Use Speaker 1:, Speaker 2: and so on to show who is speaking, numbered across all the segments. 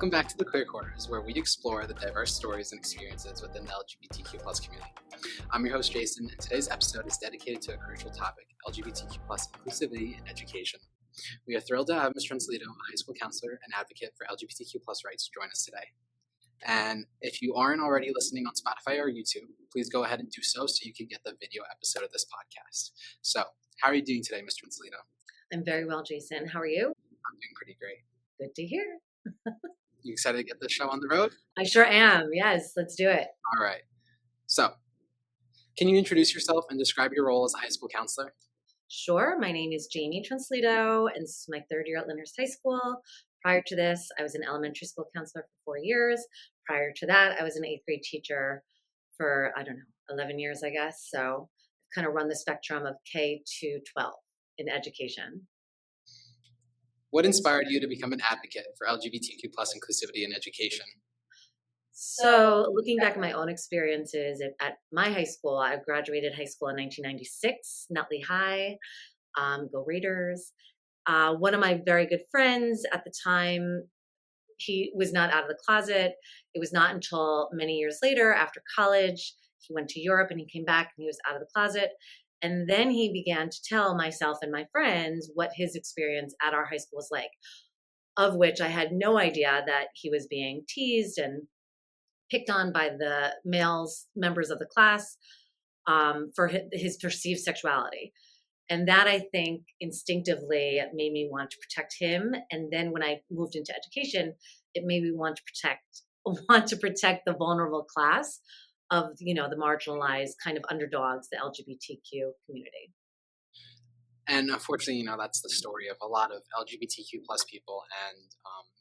Speaker 1: Welcome back to the Queer Quarters, where we explore the diverse stories and experiences within the LGBTQ plus community. I'm your host, Jason, and today's episode is dedicated to a crucial topic, LGBTQ plus inclusivity in education. We are thrilled to have Ms. Truncellito, a high school counselor and advocate for LGBTQ plus rights, join us today. And if you aren't already listening on Spotify or YouTube, please go ahead and do so you can get the video episode of this podcast. So, how are you doing today, Ms. Truncellito?
Speaker 2: I'm very well, Jason. How are you?
Speaker 1: I'm doing pretty great.
Speaker 2: Good to hear.
Speaker 1: You excited to get this show on the road?
Speaker 2: I sure am. Yes, let's do it.
Speaker 1: All right. So, can you introduce yourself and describe your role as a high school counselor?
Speaker 2: Sure. My name is Jamie Truncellito, and this is my third year at Lyndhurst High School. Prior to this, I was an elementary school counselor for 4 years. Prior to that, I was an 8th grade teacher for, 11 years, I guess. So I've kind of run the spectrum of K to 12 in education.
Speaker 1: What inspired you to become an advocate for LGBTQ plus inclusivity in education?
Speaker 2: So looking back at my own experiences at my high school, I graduated high school in 1996, Nutley High, go Raiders. One of my very good friends at the time, he was not out of the closet. It was not until many years later, after college, he went to Europe and he came back and he was out of the closet. And then he began to tell myself and my friends what his experience at our high school was like, of which I had no idea that he was being teased and picked on by the members of the class for his perceived sexuality. And that, I think, instinctively made me want to protect him. And then when I moved into education, it made me want to protect the vulnerable class of, the marginalized kind of underdogs, the LGBTQ community.
Speaker 1: And unfortunately, that's the story of a lot of LGBTQ plus people and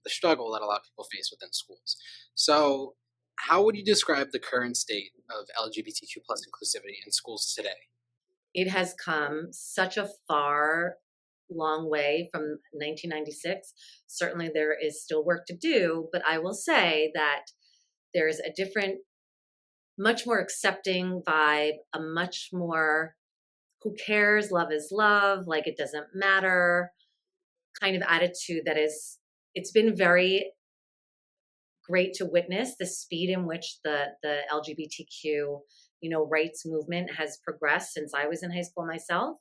Speaker 1: the struggle that a lot of people face within schools. So how would you describe the current state of LGBTQ plus inclusivity in schools today?
Speaker 2: It has come such a long way from 1996. Certainly there is still work to do, but I will say that there's a different, much more accepting vibe, a much more who cares, love is love, like it doesn't matter kind of attitude it's been very great to witness the speed in which the LGBTQ, rights movement has progressed since I was in high school myself.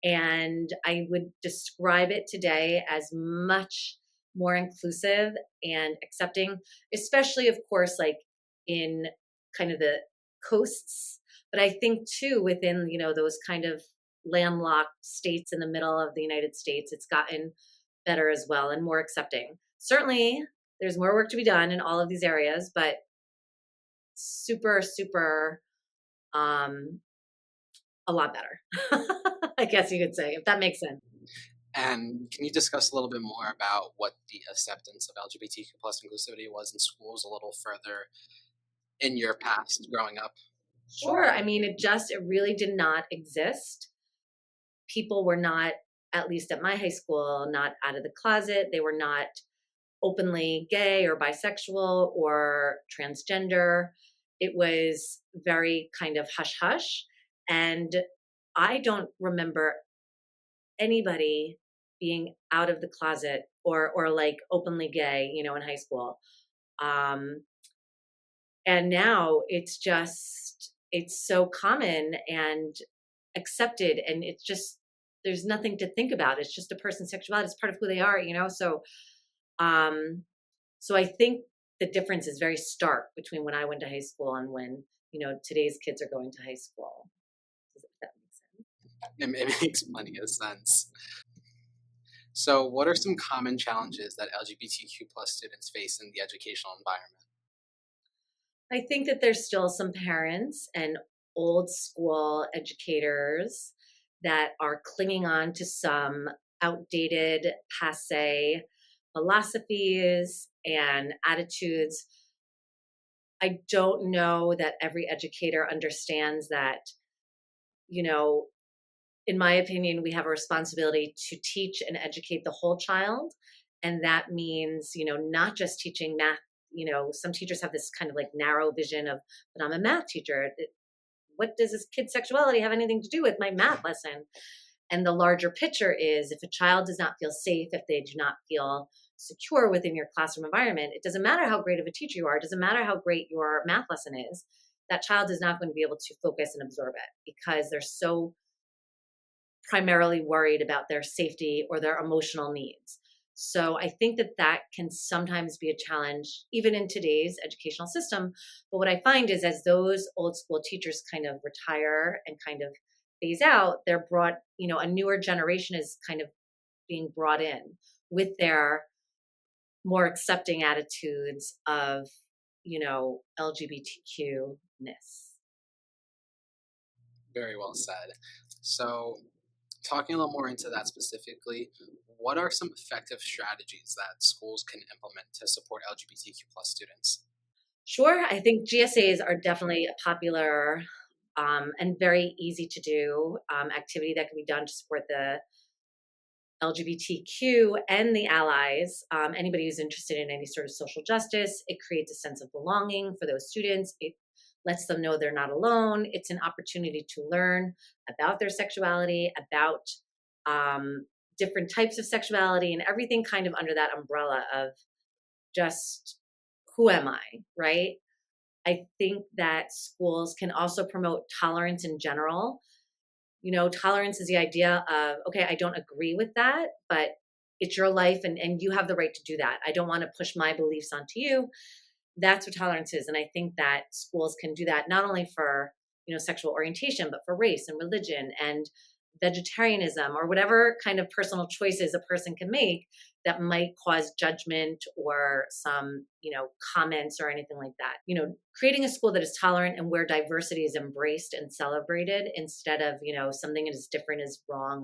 Speaker 2: And I would describe it today as much more inclusive and accepting, especially, of course, like in kind of the coasts. But I think too, within, those kind of landlocked states in the middle of the United States, it's gotten better as well and more accepting. Certainly, there's more work to be done in all of these areas, but super, super, a lot better, I guess you could say, if that makes sense.
Speaker 1: And can you discuss a little bit more about what the acceptance of LGBTQ plus inclusivity was in schools a little further in your past growing up?
Speaker 2: Sure. I mean, it really did not exist. People were not, at least at my high school, not out of the closet. They were not openly gay or bisexual or transgender. It was very kind of hush hush. And I don't remember anybody being out of the closet or like openly gay, in high school. And now it's so common and accepted, and it's just, there's nothing to think about. It's just a person's sexuality. It's part of who they are, So I think the difference is very stark between when I went to high school and when, today's kids are going to high school. Does that make sense?
Speaker 1: It makes plenty of sense. So what are some common challenges that LGBTQ plus students face in the educational environment?
Speaker 2: I think that there's still some parents and old school educators that are clinging on to some outdated, passé philosophies and attitudes. I don't know that every educator understands that, in my opinion, we have a responsibility to teach and educate the whole child. And that means, not just teaching math. Some teachers have this kind of like narrow vision of, but I'm a math teacher. What does this kid's sexuality have anything to do with my math lesson? And the larger picture is if a child does not feel safe, if they do not feel secure within your classroom environment, it doesn't matter how great of a teacher you are, it doesn't matter how great your math lesson is, that child is not going to be able to focus and absorb it because they're so primarily worried about their safety or their emotional needs. So I think that that can sometimes be a challenge, even in today's educational system. But what I find is as those old school teachers kind of retire and kind of phase out, they're brought, a newer generation is kind of being brought in with their more accepting attitudes of, LGBTQ-ness.
Speaker 1: Very well said. So, talking a little more into that specifically, what are some effective strategies that schools can implement to support LGBTQ plus students?
Speaker 2: Sure, I think GSAs are definitely a popular and very easy to do activity that can be done to support the LGBTQ and the allies. Anybody who's interested in any sort of social justice, it creates a sense of belonging for those students. It lets them know they're not alone. It's an opportunity to learn about their sexuality, about different types of sexuality, and everything kind of under that umbrella of just who am I, right? I think that schools can also promote tolerance in general. Tolerance is the idea of, okay, I don't agree with that, but it's your life and you have the right to do that. I don't want to push my beliefs onto you. That's what tolerance is. And I think that schools can do that not only for, sexual orientation, but for race and religion and vegetarianism or whatever kind of personal choices a person can make that might cause judgment or some, comments or anything like that. Creating a school that is tolerant and where diversity is embraced and celebrated instead of, something as different as wrong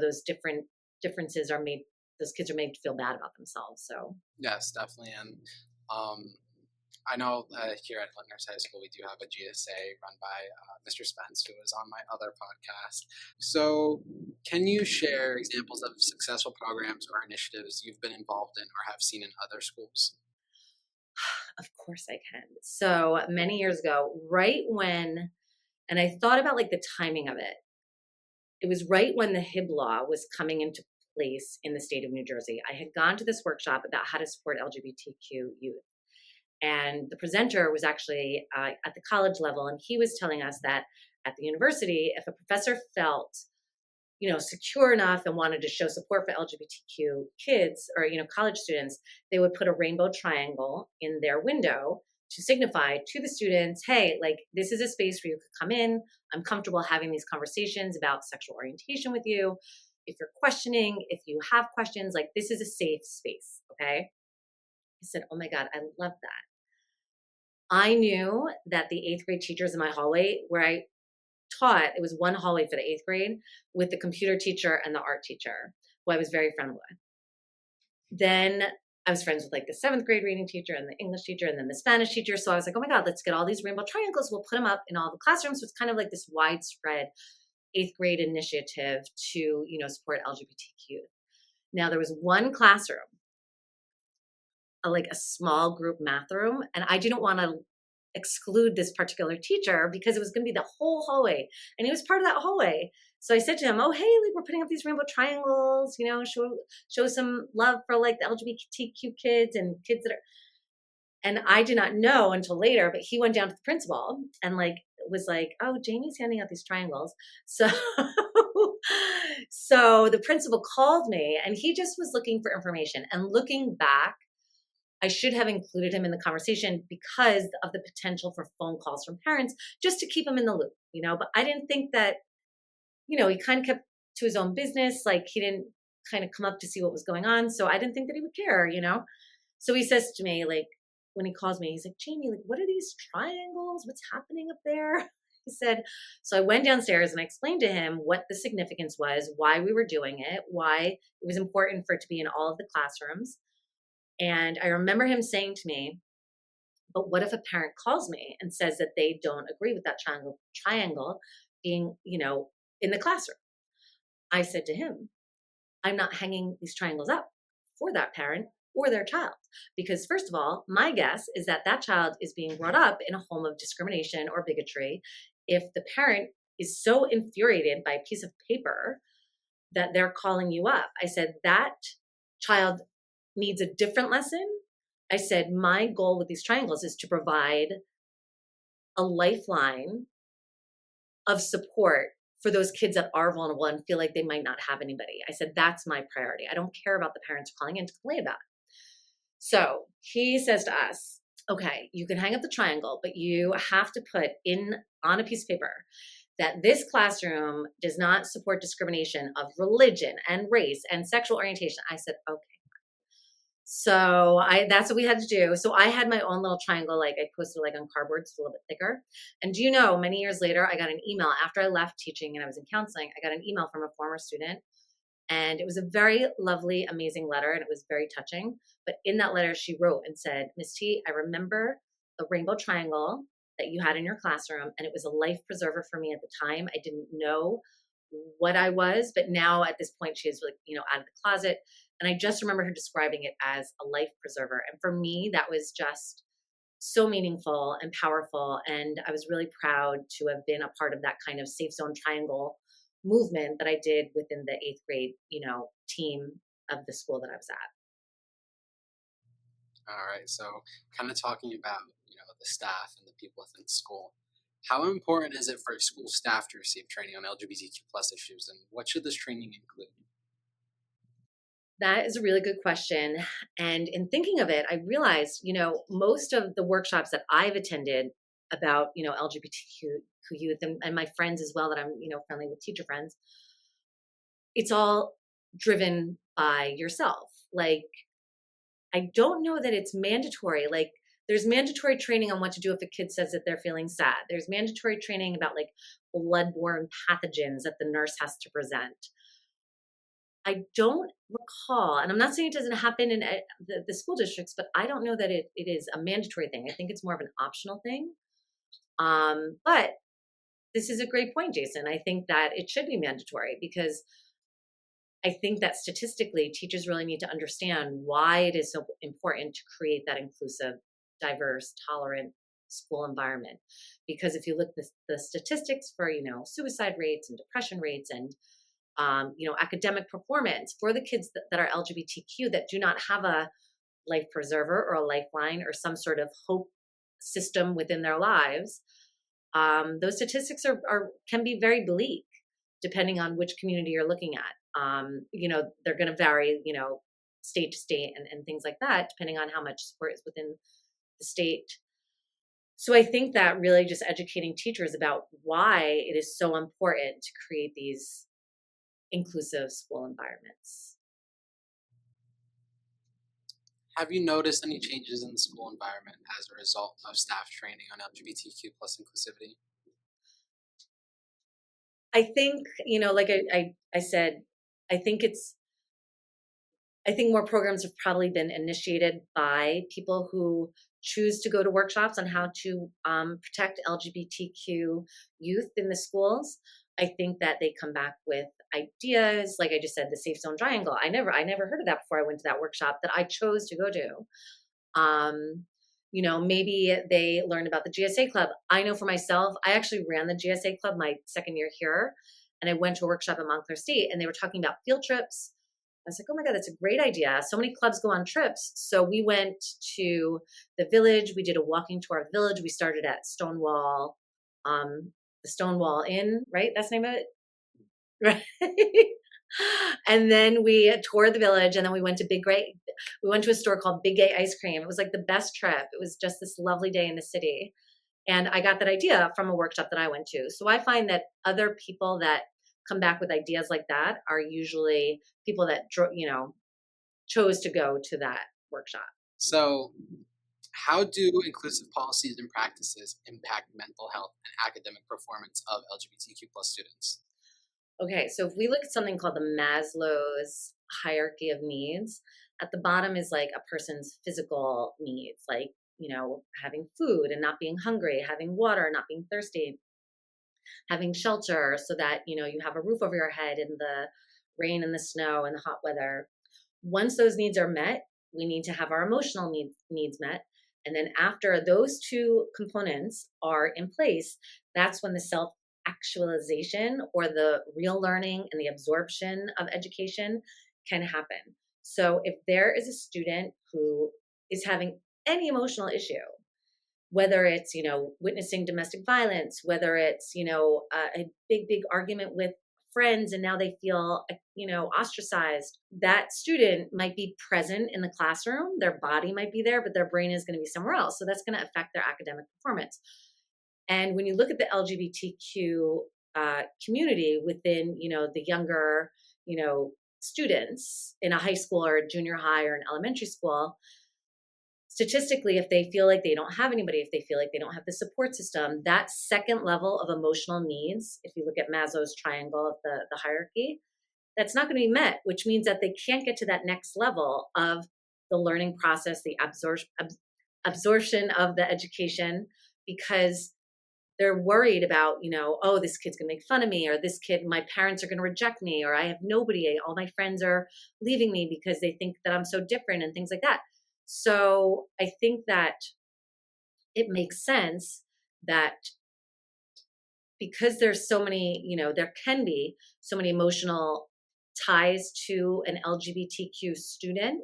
Speaker 2: those differences are made, those kids are made to feel bad about themselves. So
Speaker 1: Yes, definitely. And I know here at Lyndhurst High School, we do have a GSA run by Mr. Spence, who is on my other podcast. So, can you share examples of successful programs or initiatives you've been involved in or have seen in other schools?
Speaker 2: of course I can. So many years ago, and I thought about like the timing of it. It was right when the HIB law was coming into place in the state of New Jersey. I had gone to this workshop about how to support LGBTQ youth. And the presenter was actually at the college level, and he was telling us that at the university, if a professor felt, secure enough and wanted to show support for LGBTQ kids or, college students, they would put a rainbow triangle in their window to signify to the students, hey, like this is a space where you could come in. I'm comfortable having these conversations about sexual orientation with you. If you're questioning, if you have questions, like this is a safe space. Okay. I said, oh my God, I love that. I knew that the 8th grade teachers in my hallway where I taught, it was one hallway for the 8th grade with the computer teacher and the art teacher, who I was very friendly with. Then I was friends with like the 7th grade reading teacher and the English teacher and then the Spanish teacher. So I was like, oh my God, let's get all these rainbow triangles. We'll put them up in all the classrooms. So it's kind of like this widespread 8th grade initiative to, support LGBTQ. Now there was one classroom, like a small group math room, and I didn't want to exclude this particular teacher because it was going to be the whole hallway and he was part of that hallway. So I said to him, oh, hey, like we're putting up these rainbow triangles, show some love for like the LGBTQ kids and kids that are, and I did not know until later, but he went down to the principal and like was like, oh, Jamie's handing out these triangles. So so the principal called me and he just was looking for information, and looking back, I should have included him in the conversation because of the potential for phone calls from parents just to keep him in the loop, but I didn't think that, he kind of kept to his own business. Like he didn't kind of come up to see what was going on. So I didn't think that he would care, So he says to me, like, when he calls me, he's like, Jamie, like, what are these triangles? What's happening up there? He said, so I went downstairs and I explained to him what the significance was, why we were doing it, why it was important for it to be in all of the classrooms. And I remember him saying to me, but what if a parent calls me and says that they don't agree with that triangle being, in the classroom? I said to him, I'm not hanging these triangles up for that parent or their child. Because first of all, my guess is that that child is being brought up in a home of discrimination or bigotry. If the parent is so infuriated by a piece of paper that they're calling you up, I said that child needs a different lesson, I said, my goal with these triangles is to provide a lifeline of support for those kids that are vulnerable and feel like they might not have anybody. I said, that's my priority. I don't care about the parents calling in to complain about it. So he says to us, okay, you can hang up the triangle, but you have to put on a piece of paper that this classroom does not support discrimination of religion and race and sexual orientation. I said, okay. So that's what we had to do. So I had my own little triangle, like I posted like on cardboard, it's a little bit thicker. And do you know, many years later, I got an email after I left teaching and I was in counseling. I got an email from a former student, and it was a very lovely, amazing letter, and it was very touching. But in that letter, she wrote and said, Miss T, I remember the rainbow triangle that you had in your classroom, and it was a life preserver for me at the time. I didn't know what I was, but now at this point, she is like, out of the closet. And I just remember her describing it as a life preserver. And for me, that was just so meaningful and powerful. And I was really proud to have been a part of that kind of safe zone triangle movement that I did within the 8th grade, team of the school that I was at.
Speaker 1: All right. So kind of talking about, the staff and the people within the school. How important is it for school staff to receive training on LGBTQ plus issues, and what should this training include?
Speaker 2: That is a really good question. And in thinking of it, I realized, most of the workshops that I've attended about, LGBTQ youth and my friends as well that I'm, friendly with teacher friends, it's all driven by yourself. Like, I don't know that it's mandatory. Like, there's mandatory training on what to do if a kid says that they're feeling sad. There's mandatory training about like bloodborne pathogens that the nurse has to present. I don't recall, and I'm not saying it doesn't happen in the school districts, but I don't know that it is a mandatory thing. I think it's more of an optional thing. But this is a great point, Jason. I think that it should be mandatory because I think that statistically, teachers really need to understand why it is so important to create that inclusive, diverse, tolerant school environment. Because if you look at the statistics for, suicide rates and depression rates and academic performance for the kids that are LGBTQ that do not have a life preserver or a lifeline or some sort of hope system within their lives, those statistics can be very bleak depending on which community you're looking at. They're going to vary, state to state and things like that, depending on how much support is within the state. So I think that really just educating teachers about why it is so important to create these inclusive school environments.
Speaker 1: Have you noticed any changes in the school environment as a result of staff training on LGBTQ plus inclusivity?
Speaker 2: I think, like I said, I think more programs have probably been initiated by people who choose to go to workshops on how to protect LGBTQ youth in the schools. I think that they come back with ideas, like I just said, the safe zone triangle. I never heard of that before I went to that workshop that I chose to go to. Maybe they learned about the GSA Club. I know for myself, I actually ran the GSA Club my second year here, and I went to a workshop at Montclair State, and they were talking about field trips. I was like, oh my God, that's a great idea. So many clubs go on trips. So we went to the village. We did a walking tour of the village. We started at Stonewall, the Stonewall Inn, right? That's the name of it? Right. And then we toured the village, and then we went to a store called Big Gay Ice Cream. It was like the best trip. It was just this lovely day in the city. And I got that idea from a workshop that I went to. So I find that other people that come back with ideas like that are usually people that, chose to go to that workshop.
Speaker 1: So how do inclusive policies and practices impact mental health and academic performance of LGBTQ plus students?
Speaker 2: Okay, so if we look at something called the Maslow's hierarchy of needs, at the bottom is like a person's physical needs, like, having food and not being hungry, having water, not being thirsty, having shelter so that, you have a roof over your head in the rain and the snow and the hot weather. Once those needs are met, we need to have our emotional needs met. And then after those two components are in place, that's when the self-actualization or the real learning and the absorption of education can happen. So if there is a student who is having any emotional issue, whether it's, witnessing domestic violence, whether it's, a big argument with friends and now they feel, ostracized, that student might be present in the classroom. Their body might be there, but their brain is going to be somewhere else. So that's going to affect their academic performance. And when you look at the LGBTQ community within, the younger, students in a high school or a junior high or an elementary school, statistically, if they feel like they don't have anybody, if they feel like they don't have the support system, that second level of emotional needs, if you look at Maslow's triangle of the hierarchy, that's not going to be met, which means that they can't get to that next level of the learning process, the absorption of the education, because they're worried about, oh, this kid's going to make fun of me, or this kid, my parents are going to reject me, or I have nobody, all my friends are leaving me because they think that I'm so different and things like that. So I think that it makes sense that because there's so many, there can be so many emotional ties to an LGBTQ student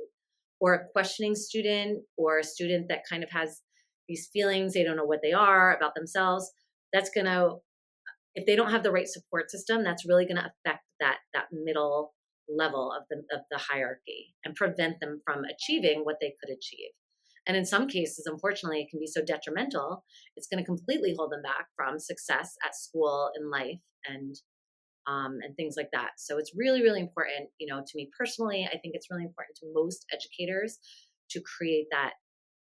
Speaker 2: or a questioning student or a student that kind of has these feelings, they don't know what they are about themselves. That's going to, if they don't have the right support system, that's really going to affect that middle level of the hierarchy and prevent them from achieving what they could achieve. And in some cases, unfortunately, it can be so detrimental, it's going to completely hold them back from success at school, in life, and things like that. So it's really, really important, to me personally, I think it's really important to most educators to create that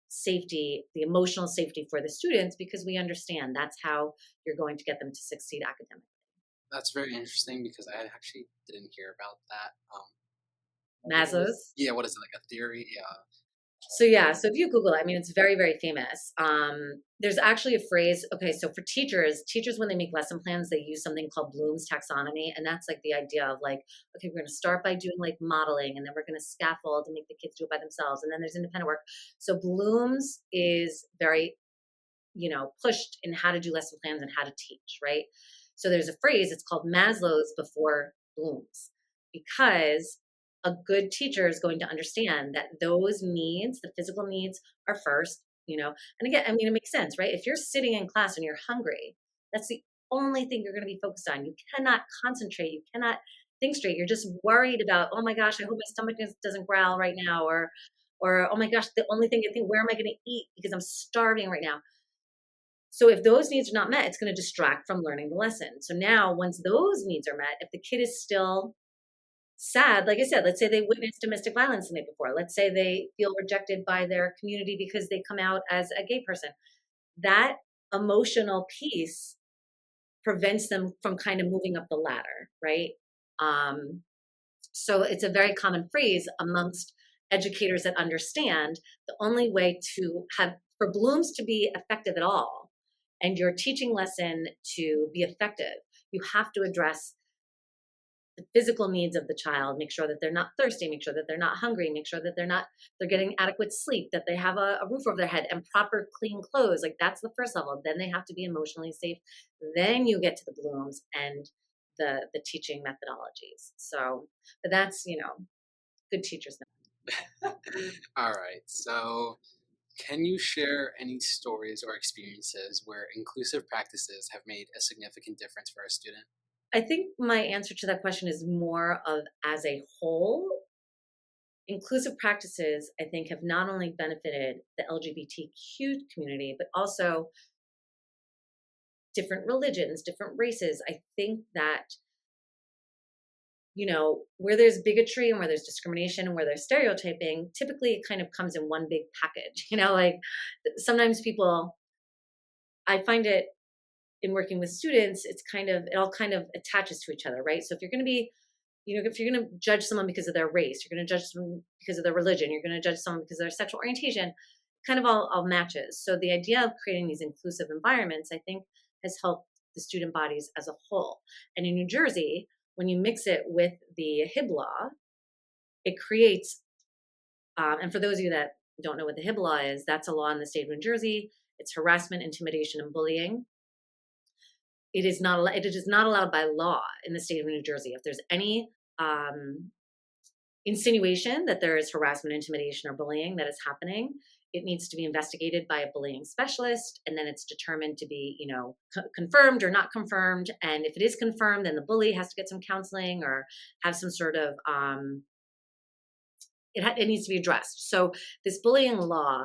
Speaker 2: safety, the emotional safety for the students, because we understand that's how you're going to get them to succeed academically.
Speaker 1: That's very interesting because I actually didn't hear about that.
Speaker 2: Maslow's.
Speaker 1: Yeah, what is it, like a theory? Yeah.
Speaker 2: So yeah, so if you Google it, I mean, it's very, very famous. There's actually a phrase. Okay, so for teachers when they make lesson plans, they use something called Bloom's taxonomy, and that's like the idea of like, okay, we're going to start by doing like modeling, and then we're going to scaffold and make the kids do it by themselves, and then there's independent work. So Bloom's is very, pushed in how to do lesson plans and how to teach, right? So there's a phrase. It's called Maslow's before Bloom's, because a good teacher is going to understand that those needs, the physical needs, are first, and again, I mean, it makes sense, right? If you're sitting in class and you're hungry, that's the only thing you're going to be focused on. You cannot concentrate. You cannot think straight. You're just worried about, oh my gosh, I hope my stomach doesn't growl right now. Or, oh my gosh, the only thing I think, where am I going to eat? Because I'm starving right now. So if those needs are not met, it's going to distract from learning the lesson. So now once those needs are met, if the kid is still sad, like I said, let's say they witnessed domestic violence the night before. Let's say they feel rejected by their community because they come out as a gay person. That emotional piece prevents them from kind of moving up the ladder, right? So it's a very common phrase amongst educators that understand the only way to have, for Bloom's to be effective at all, and your teaching lesson to be effective, you have to address the physical needs of the child, make sure that they're not thirsty, make sure that they're not hungry, make sure that they're getting adequate sleep, that they have a roof over their head and proper clean clothes. Like that's the first level. Then they have to be emotionally safe. Then you get to the Blooms and the teaching methodologies. So, but that's, good teachers know.
Speaker 1: All right. So, can you share any stories or experiences where inclusive practices have made a significant difference for a student?
Speaker 2: I think my answer to that question is more of as a whole. Inclusive practices, I think, have not only benefited the LGBTQ community, but also different religions, different races. I think that, where there's bigotry and where there's discrimination and where there's stereotyping, typically it kind of comes in one big package. Like sometimes people, I find it in working with students, it all kind of attaches to each other, right? So if you're going to be, if you're going to judge someone because of their race, you're going to judge someone because of their religion, you're going to judge someone because of their sexual orientation, kind of all matches. So the idea of creating these inclusive environments, I think, has helped the student bodies as a whole. And in New Jersey, when you mix it with the HIB law, it creates, and for those of you that don't know what the HIB law is, that's a law in the state of New Jersey. It's harassment, intimidation, and bullying. It is not allowed by law in the state of New Jersey. If there's any insinuation that there is harassment, intimidation, or bullying that is happening, it needs to be investigated by a bullying specialist, and then it's determined to be, confirmed or not confirmed. And if it is confirmed, then the bully has to get some counseling or have some sort of it needs to be addressed. So this bullying law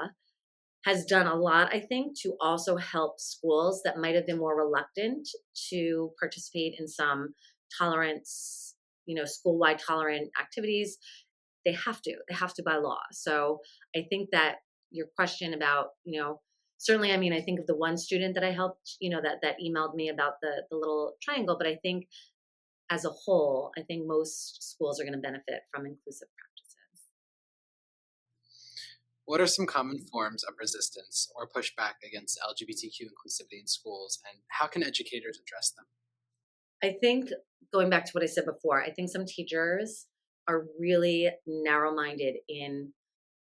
Speaker 2: has done a lot, I think, to also help schools that might have been more reluctant to participate in some tolerance, school-wide tolerant activities. They have to by law. So I think that your question about, certainly, I mean, I think of the one student that I helped, that emailed me about the little triangle, but I think as a whole, I think most schools are going to benefit from inclusive practices.
Speaker 1: What are some common forms of resistance or pushback against LGBTQ inclusivity in schools, and how can educators address them?
Speaker 2: I think, going back to what I said before, I think some teachers are really narrow-minded in,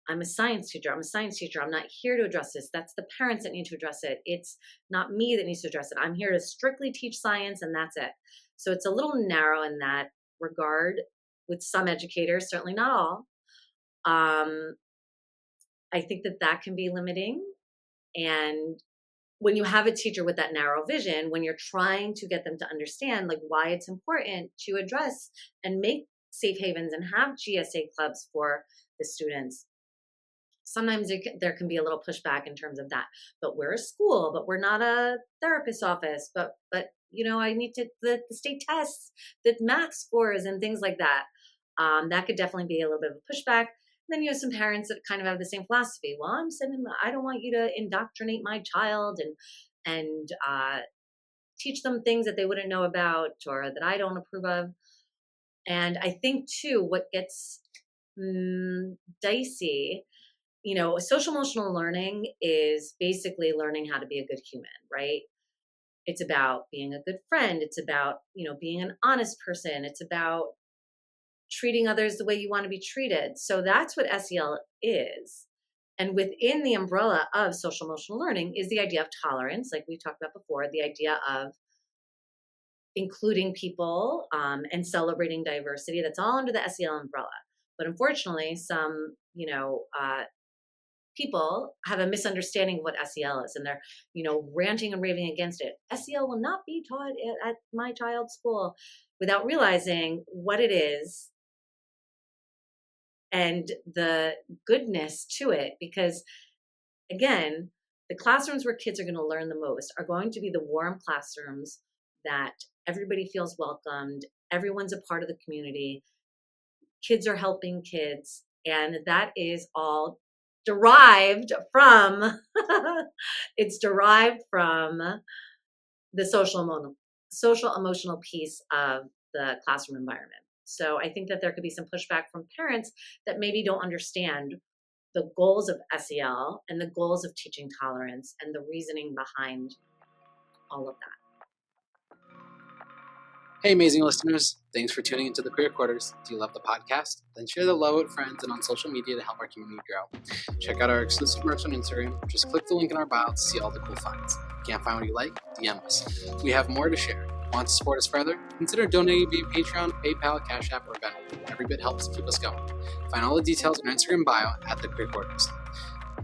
Speaker 2: I'm a science teacher. I'm not here to address this. That's the parents that need to address it. It's not me that needs to address it. I'm here to strictly teach science, and that's it. So it's a little narrow in that regard with some educators, certainly not all. I think that can be limiting. And when you have a teacher with that narrow vision, when you're trying to get them to understand like why it's important to address and make safe havens and have GSA clubs for the students, sometimes there can be a little pushback in terms of that. But we're a school, but we're not a therapist office. But I need to the state tests, the math scores, and things like that. That could definitely be a little bit of a pushback. Then you have some parents that kind of have the same philosophy. Well, I don't want you to indoctrinate my child and teach them things that they wouldn't know about or that I don't approve of. And I think too, what gets dicey, social emotional learning is basically learning how to be a good human, right? It's about being a good friend. It's about, being an honest person. It's about treating others the way you want to be treated. So that's what SEL is. And within the umbrella of social emotional learning is the idea of tolerance, like we talked about before, the idea of including people and celebrating diversity. That's all under the SEL umbrella. But unfortunately, some, people have a misunderstanding of what SEL is, and they're, ranting and raving against it. SEL will not be taught at my child's school, without realizing what it is and the goodness to it. Because again, the classrooms where kids are going to learn the most are going to be the warm classrooms that everybody feels welcomed. Everyone's a part of the community. Kids are helping kids. And that is all derived from, it's derived from the social emotional piece of the classroom environment. So I think that there could be some pushback from parents that maybe don't understand the goals of SEL and the goals of teaching tolerance and the reasoning behind all of that.
Speaker 1: Hey, amazing listeners. Thanks for tuning into the Queer Quarters. Do you love the podcast? Then share the love with friends and on social media to help our community grow. Check out our exclusive merch on Instagram. Just click the link in our bio to see all the cool finds. Can't find what you like? DM us. We have more to share. Want to support us further? Consider donating via Patreon, PayPal, Cash App, or Venmo. Every bit helps keep us going. Find all the details in our Instagram bio at the Queer Quarters.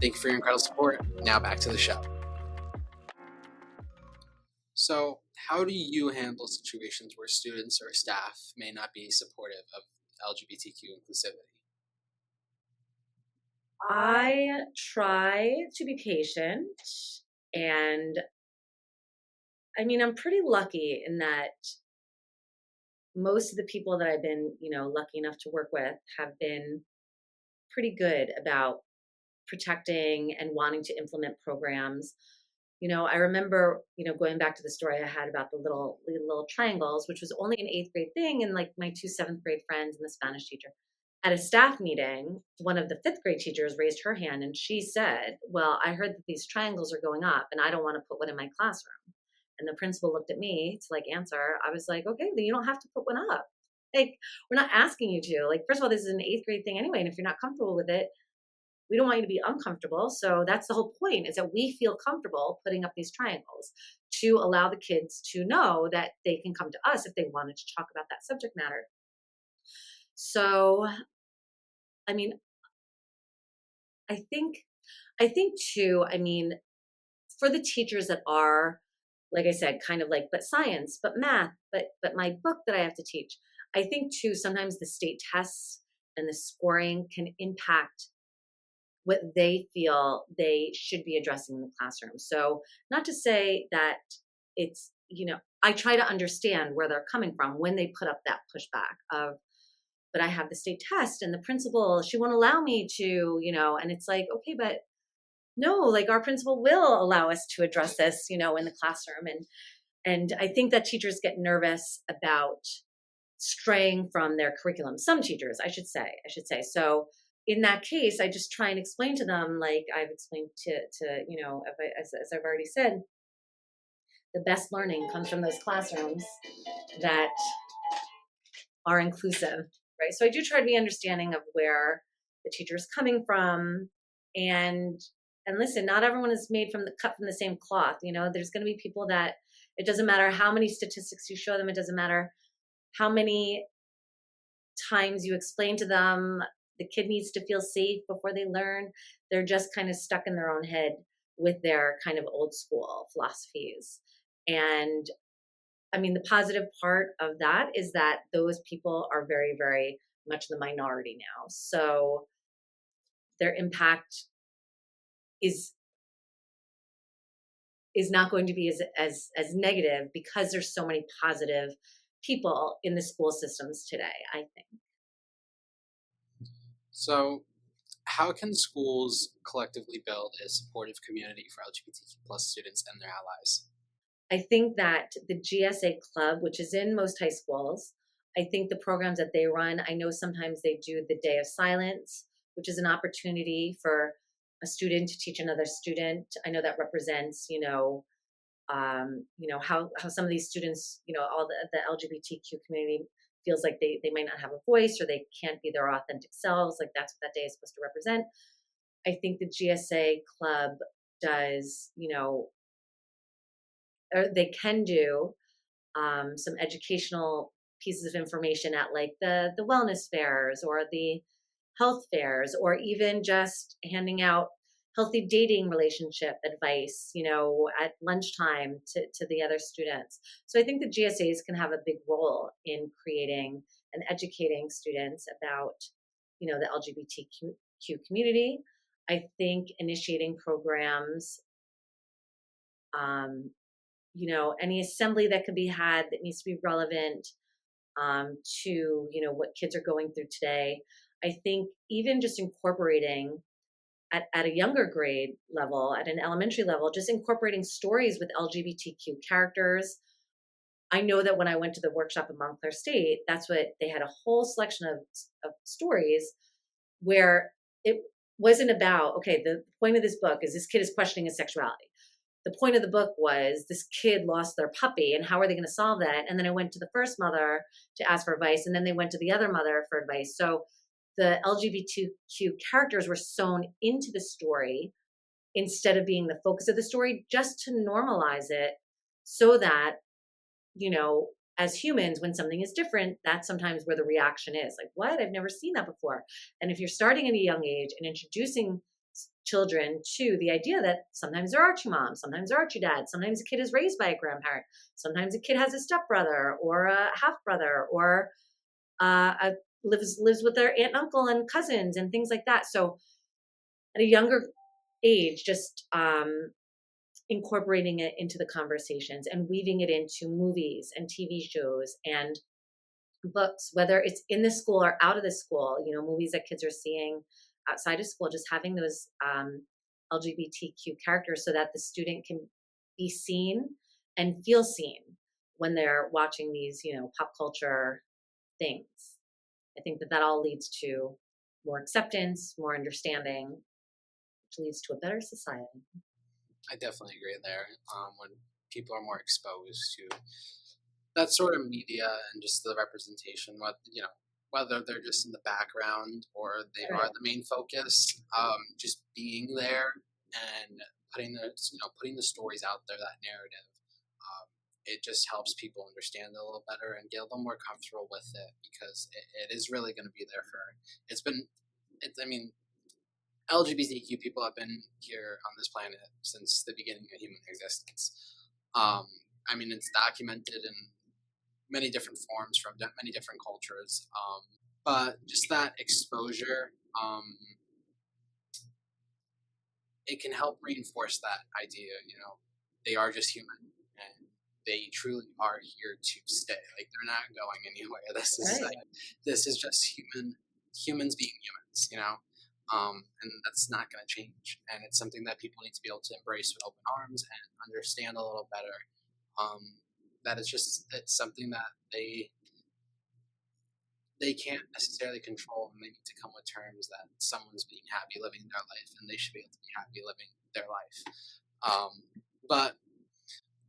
Speaker 1: Thank you for your incredible support. Now back to the show. So, how do you handle situations where students or staff may not be supportive of LGBTQ inclusivity?
Speaker 2: I try to be patient, and I mean, I'm pretty lucky in that most of the people that I've been, lucky enough to work with have been pretty good about protecting and wanting to implement programs. I remember, going back to the story I had about the little triangles, which was only an 8th grade thing, and like my 2 7th grade friends and the Spanish teacher. At a staff meeting, one of the 5th grade teachers raised her hand and she said, well, I heard that these triangles are going up and I don't want to put one in my classroom. And the principal looked at me to like answer. I was like, okay, then you don't have to put one up. Like, we're not asking you to. Like, first of all, this is an 8th grade thing anyway. And if you're not comfortable with it, we don't want you to be uncomfortable. So that's the whole point, is that we feel comfortable putting up these triangles to allow the kids to know that they can come to us if they wanted to talk about that subject matter. So I mean, I think, I think too, I mean, for the teachers that are, like I said, kind of like, but science, but math, but my book that I have to teach. I think too, sometimes the state tests and the scoring can impact what they feel they should be addressing in the classroom. So, not to say that it's, I try to understand where they're coming from when they put up that pushback of, but I have the state test and the principal, she won't allow me to, and it's like, okay, but no, like our principal will allow us to address this, in the classroom. And I think that teachers get nervous about straying from their curriculum. Some teachers, I should say. So in that case, I just try and explain to them, like I've explained to as I've already said, the best learning comes from those classrooms that are inclusive, right? So I do try to be understanding of where the teacher is coming from, and listen, not everyone is made from the cut from the same cloth. There's going to be people that it doesn't matter how many statistics you show them, it doesn't matter how many times you explain to them the kid needs to feel safe before they learn. They're just kind of stuck in their own head with their kind of old school philosophies. And I mean, the positive part of that is that those people are very, very much the minority now. So their impact is not going to be as negative because there's so many positive people in the school systems today, I think.
Speaker 1: So, how can schools collectively build a supportive community for LGBTQ plus students and their allies?
Speaker 2: I think that the GSA club, which is in most high schools, I think the programs that they run, I know sometimes they do the day of silence, which is an opportunity for a student to teach another student. I know that represents, how some of these students, all the LGBTQ community feels like they might not have a voice or they can't be their authentic selves. Like that's what that day is supposed to represent. I think the GSA club does, or they can do some educational pieces of information at like the wellness fairs or the health fairs, or even just handing out healthy dating relationship advice, at lunchtime to the other students. So I think the GSAs can have a big role in creating and educating students about, the LGBTQ community. I think initiating programs, um, any assembly that could be had that needs to be relevant to, what kids are going through today. I think even just incorporating at a younger grade level, at an elementary level, just incorporating stories with LGBTQ characters. I know that when I went to the workshop in Montclair State, that's what they had, a whole selection of stories where it wasn't about, okay, the point of this book is this kid is questioning his sexuality. The point of the book was this kid lost their puppy and how are they going to solve that? And then I went to the first mother to ask for advice, and then they went to the other mother for advice. So the LGBTQ characters were sewn into the story instead of being the focus of the story, just to normalize it so that, as humans, when something is different, that's sometimes where the reaction is like, what? I've never seen that before. And if you're starting at a young age and introducing children to the idea that sometimes there are two moms, sometimes there are two dads, sometimes a kid is raised by a grandparent, sometimes a kid has a stepbrother or a half brother, or lives with their aunt and uncle and cousins and things like that. So at a younger age, just incorporating it into the conversations and weaving it into movies and TV shows and books, whether it's in the school or out of the school, movies that kids are seeing outside of school, just having those LGBTQ characters so that the student can be seen and feel seen when they're watching these, pop culture things. I think that all leads to more acceptance, more understanding, which leads to a better society.
Speaker 1: I definitely agree there. When people are more exposed to that sort of media and just the representation, whether they're just in the background or they
Speaker 2: Right.
Speaker 1: are the main focus, just being there and putting the stories out there, that narrative, it just helps people understand it a little better and get a little more comfortable with it because it is really going to be there for. It's been I mean, LGBTQ people have been here on this planet since the beginning of human existence. I mean, it's documented in many different forms from many different cultures. But just that exposure, it can help reinforce that idea. They are just human, and they truly are here to stay. Like, they're not going anywhere. This is just humans being humans. And that's not going to change. And it's something that people need to be able to embrace with open arms and understand a little better. That it's something that they can't necessarily control, and they need to come with terms that someone's being happy living their life, and they should be able to be happy living their life. But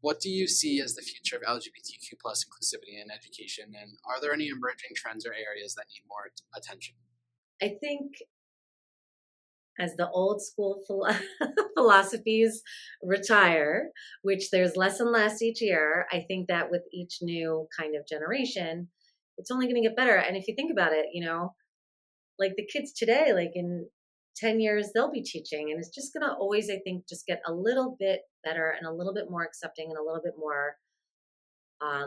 Speaker 1: what do you see as the future of LGBTQ plus inclusivity in education, and are there any emerging trends or areas that need more attention?
Speaker 2: I think as the old school philosophies retire, which there's less and less each year, I think that with each new kind of generation, it's only going to get better. And if you think about it, like the kids today, like in 10 years, they'll be teaching, and it's just going to always, I think, just get a little bit better and a little bit more accepting and a little bit more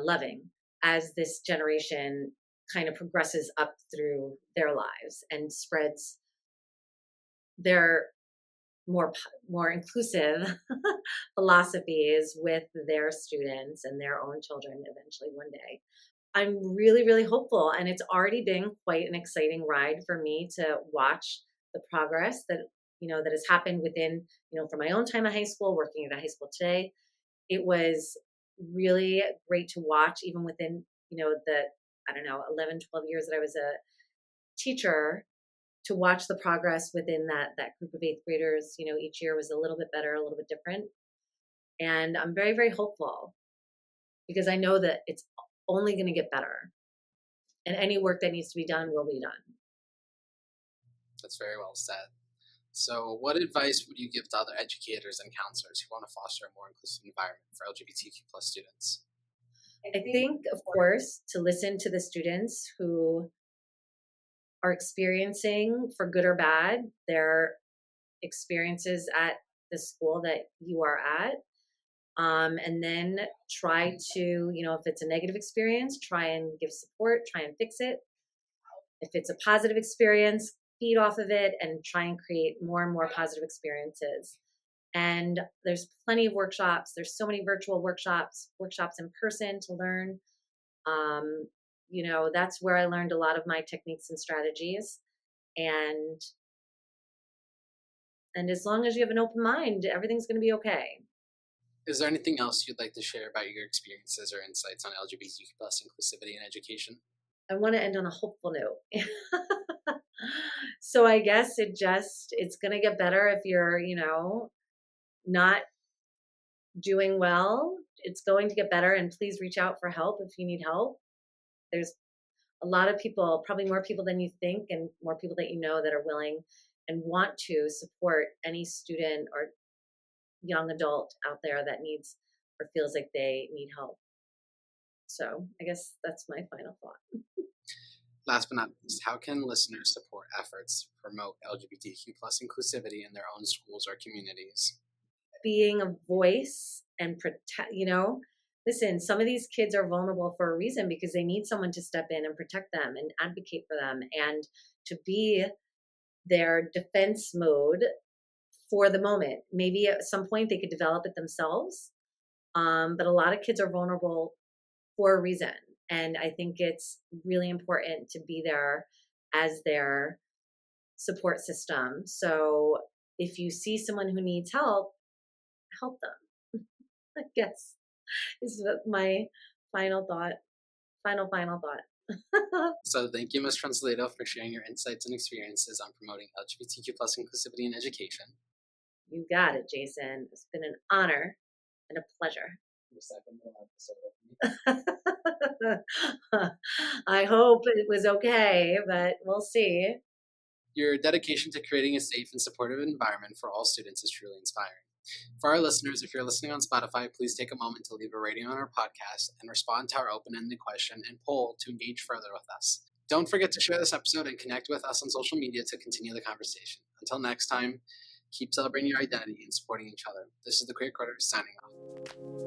Speaker 2: loving as this generation kind of progresses up through their lives and spreads their more inclusive philosophies with their students and their own children eventually one day. I'm really, really hopeful, and it's already been quite an exciting ride for me to watch the progress that that has happened within from my own time at high school, working at a high school today. It was really great to watch, even within the 11, 12 years that I was a teacher, to watch the progress within that group of eighth graders. Each year was a little bit better, a little bit different, and I'm very, very hopeful because I know that it's only going to get better, and any work that needs to be done will be done.
Speaker 1: That's very well said. So what advice would you give to other educators and counselors who want to foster a more inclusive environment for LGBTQ plus students?
Speaker 2: I think, of course, to listen to the students who are experiencing, for good or bad, their experiences at the school that you are at. And then try to, if it's a negative experience, try and give support, try and fix it. If it's a positive experience, feed off of it and try and create more and more positive experiences. And there's plenty of workshops. There's so many virtual workshops in person to learn. That's where I learned a lot of my techniques and strategies. And as long as you have an open mind, everything's going to be okay.
Speaker 1: Is there anything else you'd like to share about your experiences or insights on LGBTQ plus inclusivity in education?
Speaker 2: I want to end on a hopeful note. So I guess it's going to get better if you're, not doing well. It's going to get better, and please reach out for help if you need help. There's a lot of people, probably more people than you think, and more people that that are willing and want to support any student or young adult out there that needs or feels like they need help. So I guess that's my final thought.
Speaker 1: Last but not least, how can listeners support efforts to promote LGBTQ plus inclusivity in their own schools or communities?
Speaker 2: Being a voice and protect, listen, some of these kids are vulnerable for a reason because they need someone to step in and protect them and advocate for them and to be their defense mode for the moment. Maybe at some point they could develop it themselves. But a lot of kids are vulnerable for a reason. And I think it's really important to be there as their support system. So if you see someone who needs help them. I guess is my final thought. Final thought.
Speaker 1: So thank you, Ms. Truncellito, for sharing your insights and experiences on promoting LGBTQ plus inclusivity in education.
Speaker 2: You got it, Jason. It's been an honor and a pleasure. I hope it was okay, but we'll see.
Speaker 1: Your dedication to creating a safe and supportive environment for all students is truly inspiring. For our listeners, if you're listening on Spotify, please take a moment to leave a rating on our podcast and respond to our open-ended question and poll to engage further with us. Don't forget to share this episode and connect with us on social media to continue the conversation. Until next time, keep celebrating your identity and supporting each other. This is the Queer Quarter signing off.